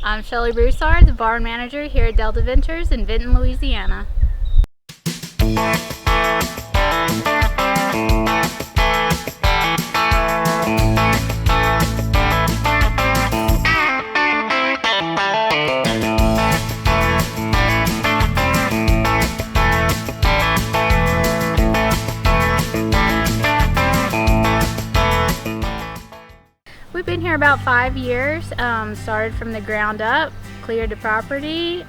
I'm Shelley Broussard, the barn manager here at Delta Ventures in Vinton, Louisiana. We've been here about 5 years. Started from the ground up, cleared the property,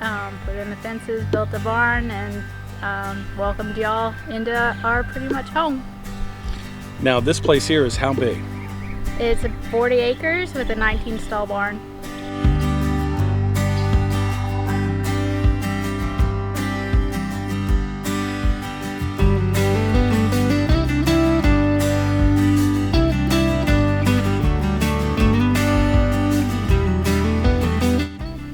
put in the fences, built the barn, and welcomed y'all into our pretty much home. Now this place here is how big? It's 40 acres with a 19 stall barn.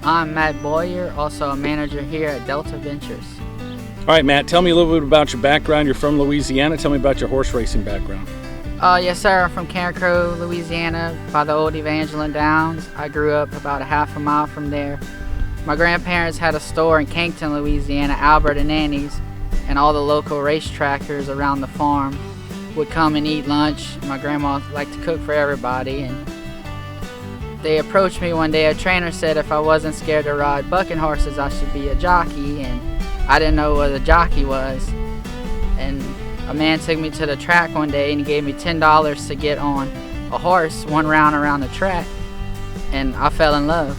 I'm Matt Boyer, also a manager here at Delta Ventures. All right, Matt, tell me a little bit about your background. You're from Louisiana. Tell me about your horse racing background. Yes, sir. I'm from Carencro, Louisiana, by the old Evangeline Downs. I grew up about a half a mile from there. My grandparents had a store in Kington, Louisiana, Albert and Annie's, and all the local racetrackers around the farm would come and eat lunch. My grandma liked to cook for everybody, and they approached me one day. A trainer said if I wasn't scared to ride bucking horses, I should be a jockey, and I didn't know what a jockey was. And a man took me to the track one day and he gave me $10 to get on a horse one round around the track, and I fell in love.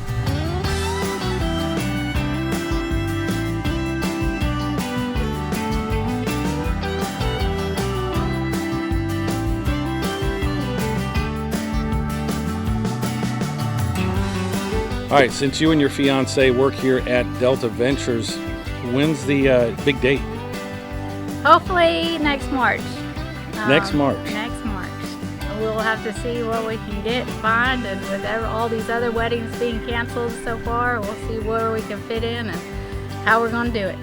All right, since you and your fiance work here at Delta Ventures, when's the big date? Hopefully next March. Next March. Next March. We'll have to see what we can find, and with all these other weddings being canceled so far, we'll see where we can fit in and how we're going to do it.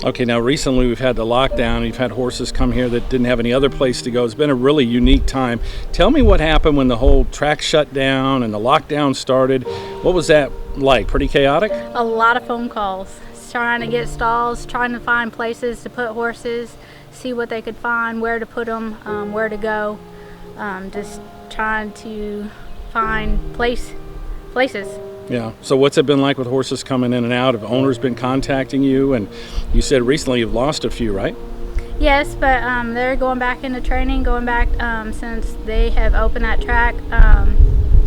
Okay, now recently we've had the lockdown. We've had horses come here that didn't have any other place to go. It's been a really unique time. Tell me what happened when the whole track shut down and the lockdown started. What was that like? Pretty chaotic? A lot of phone calls, trying to get stalls, trying to find places to put horses, see what they could find, where to put them, where to go. Just trying to find places. Yeah. So what's it been like with horses coming in and out? Have owners been contacting you? And you said recently you've lost a few, right? Yes, but they're going back into training, going back since they have opened that track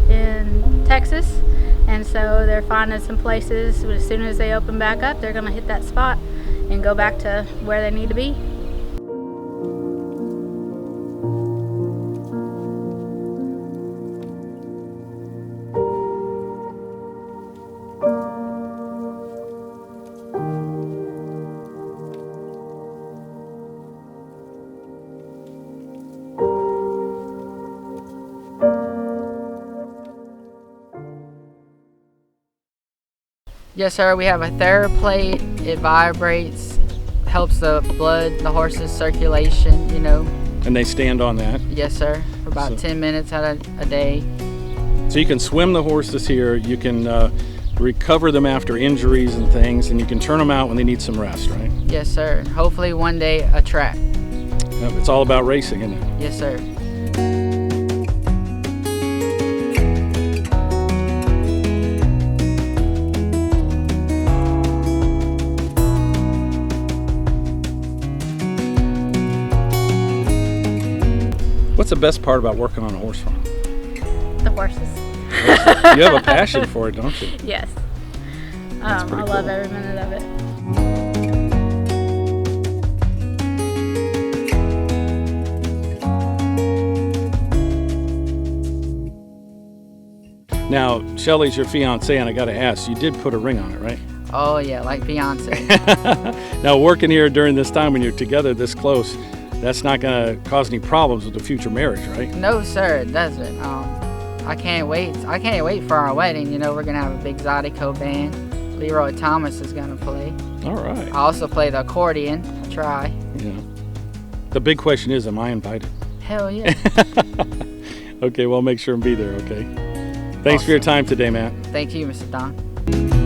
in Texas. And so they're finding some places. As soon as they open back up, they're going to hit that spot and go back to where they need to be. Yes, sir. We have a TheraPlate. It vibrates, helps the horse's circulation, you know. And they stand on that? Yes, sir. For about 10 minutes out of a day. So you can swim the horses here, you can recover them after injuries and things, and you can turn them out when they need some rest, right? Yes, sir. Hopefully one day a track. It's all about racing, isn't it? Yes, sir. What's the best part about working on a horse farm? The horses. You have a passion for it, don't you? Yes. That's I pretty love cool. every minute of it. Now, Shelley's your fiance, and I got to ask, you did put a ring on it, right? Oh yeah, like Beyonce. Now, working here during this time when you're together this close, that's not going to cause any problems with the future marriage, right? No, sir, it doesn't. I can't wait. I can't wait for our wedding. You know, we're gonna have a big Zydeco band. Leroy Thomas is gonna play. All right. I also play the accordion. I try. Yeah. The big question is, am I invited? Hell yeah. Okay, well, make sure and be there, okay? Thanks for your time today, Matt. Thank you, Mr. Don.